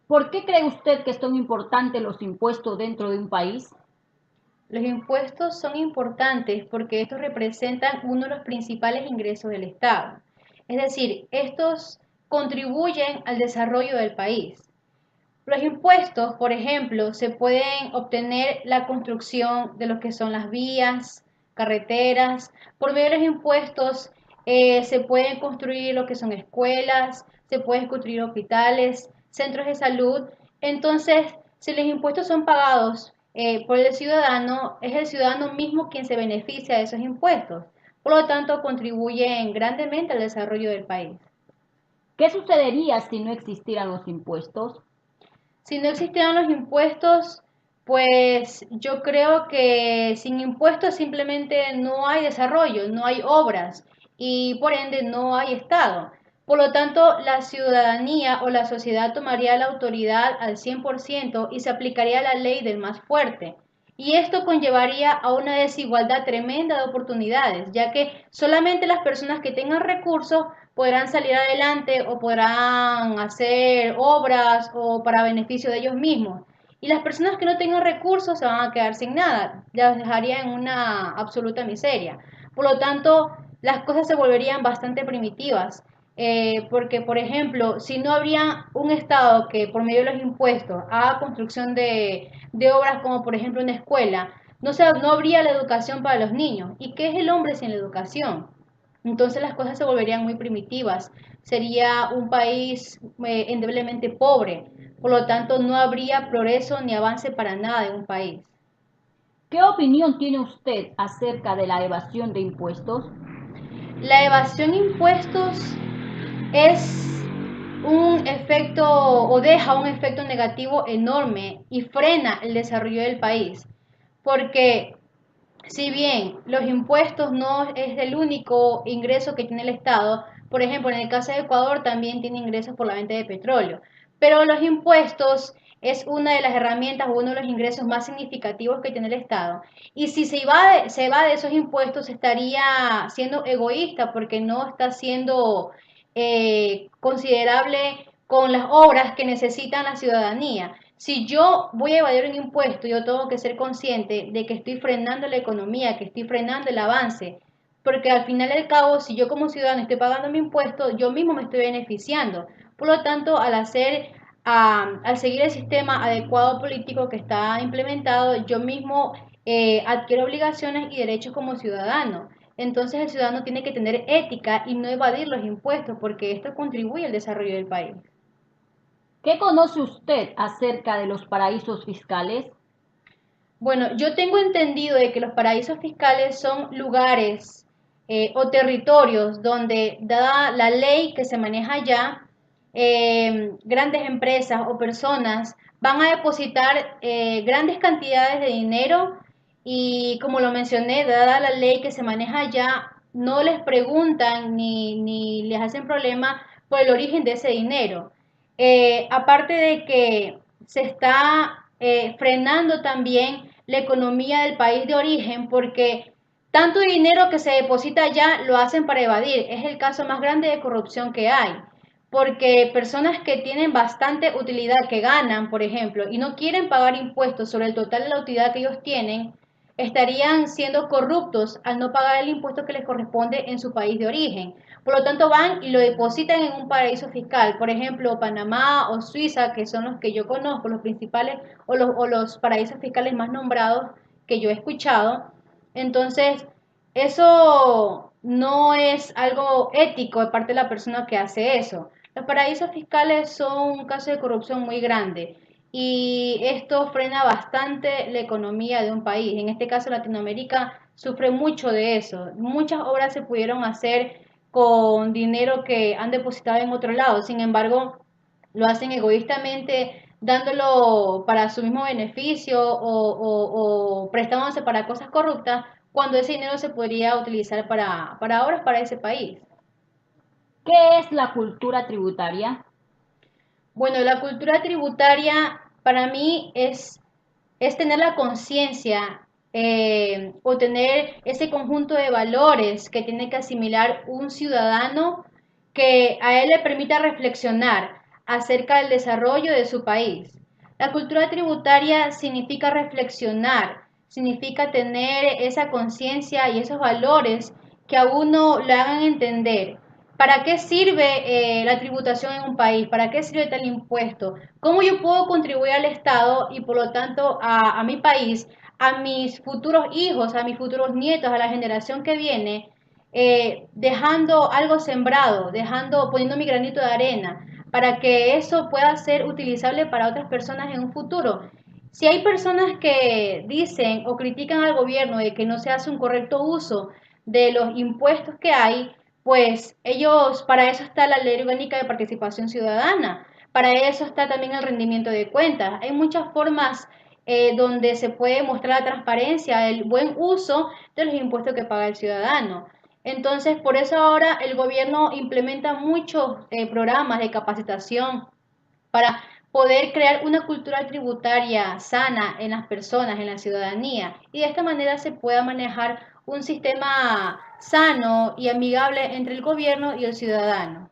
¿Por qué cree usted que son importantes los impuestos dentro de un país? Los impuestos son importantes porque estos representan uno de los principales ingresos del Estado. Es decir, estos contribuyen al desarrollo del país. Los impuestos, por ejemplo, se pueden obtener la construcción de lo que son las vías, carreteras. Por medio de los impuestos se pueden construir lo que son escuelas, se pueden construir hospitales, centros de salud. Entonces, si los impuestos son pagados por el ciudadano, es el ciudadano mismo quien se beneficia de esos impuestos. Por lo tanto, contribuyen grandemente al desarrollo del país. ¿Qué sucedería si no existieran los impuestos? Si no existieran los impuestos, pues yo creo que sin impuestos simplemente no hay desarrollo, no hay obras y por ende no hay Estado. Por lo tanto, la ciudadanía o la sociedad tomaría la autoridad al 100% y se aplicaría la ley del más fuerte. Y esto conllevaría a una desigualdad tremenda de oportunidades, ya que solamente las personas que tengan recursos podrán salir adelante o podrán hacer obras o para beneficio de ellos mismos. Y las personas que no tengan recursos se van a quedar sin nada, las dejaría en una absoluta miseria. Por lo tanto, las cosas se volverían bastante primitivas. Porque, por ejemplo, si no habría un Estado que por medio de los impuestos haga construcción de obras como por ejemplo una escuela, no habría la educación para los niños. ¿Y qué es el hombre sin la educación? Entonces las cosas se volverían muy primitivas. Sería un país endeblemente pobre. Por lo tanto, no habría progreso ni avance para nada de un país. ¿Qué opinión tiene usted acerca de la evasión de impuestos? La evasión de impuestos es un efecto o deja un efecto negativo enorme y frena el desarrollo del país. Porque si bien los impuestos no es el único ingreso que tiene el Estado, por ejemplo, en el caso de Ecuador también tiene ingresos por la venta de petróleo, pero los impuestos es una de las herramientas o uno de los ingresos más significativos que tiene el Estado. Y si se va de esos impuestos, estaría siendo egoísta porque no está siendo considerable con las obras que necesita la ciudadanía. Si yo voy a evadir un impuesto, yo tengo que ser consciente de que estoy frenando la economía, que estoy frenando el avance, porque al final del cabo, si yo como ciudadano estoy pagando mi impuesto, yo mismo me estoy beneficiando. Por lo tanto, al seguir el sistema adecuado político que está implementado, yo mismo adquiero obligaciones y derechos como ciudadano. Entonces el ciudadano tiene que tener ética y no evadir los impuestos, porque esto contribuye al desarrollo del país. ¿Qué conoce usted acerca de los paraísos fiscales? Bueno, yo tengo entendido de que los paraísos fiscales son lugares o territorios donde, dada la ley que se maneja allá, grandes empresas o personas van a depositar grandes cantidades de dinero y, como lo mencioné, dada la ley que se maneja allá, no les preguntan ni les hacen problema por el origen de ese dinero. Aparte de que se está frenando también la economía del país de origen porque tanto dinero que se deposita allá lo hacen para evadir. Es el caso más grande de corrupción que hay. Porque personas que tienen bastante utilidad, que ganan, por ejemplo, y no quieren pagar impuestos sobre el total de la utilidad que ellos tienen, estarían siendo corruptos al no pagar el impuesto que les corresponde en su país de origen. Por lo tanto, van y lo depositan en un paraíso fiscal, por ejemplo, Panamá o Suiza, que son los que yo conozco, los principales o los paraísos fiscales más nombrados que yo he escuchado. Entonces, eso no es algo ético de parte de la persona que hace eso. Los paraísos fiscales son un caso de corrupción muy grande y esto frena bastante la economía de un país. En este caso, Latinoamérica sufre mucho de eso. Muchas obras se pudieron hacer con dinero que han depositado en otro lado. Sin embargo, lo hacen egoístamente dándolo para su mismo beneficio o prestándose para cosas corruptas cuando ese dinero se podría utilizar para obras para ese país. ¿Qué es la cultura tributaria? Bueno, la cultura tributaria para mí es tener la conciencia o tener ese conjunto de valores que tiene que asimilar un ciudadano que a él le permita reflexionar acerca del desarrollo de su país. La cultura tributaria significa reflexionar, significa tener esa conciencia y esos valores que a uno le hagan entender. ¿Para qué sirve la tributación en un país? ¿Para qué sirve tal impuesto? ¿Cómo yo puedo contribuir al Estado y por lo tanto a mi país, a mis futuros hijos, a mis futuros nietos, a la generación que viene, dejando algo sembrado, poniendo mi granito de arena, para que eso pueda ser utilizable para otras personas en un futuro? Si hay personas que dicen o critican al gobierno de que no se hace un correcto uso de los impuestos que hay, pues ellos, para eso está la Ley Orgánica de Participación Ciudadana, para eso está también el rendimiento de cuentas. Hay muchas formas donde se puede mostrar la transparencia, el buen uso de los impuestos que paga el ciudadano. Entonces, por eso ahora el gobierno implementa muchos programas de capacitación para poder crear una cultura tributaria sana en las personas, en la ciudadanía, y de esta manera se pueda manejar un sistema sano y amigable entre el gobierno y el ciudadano.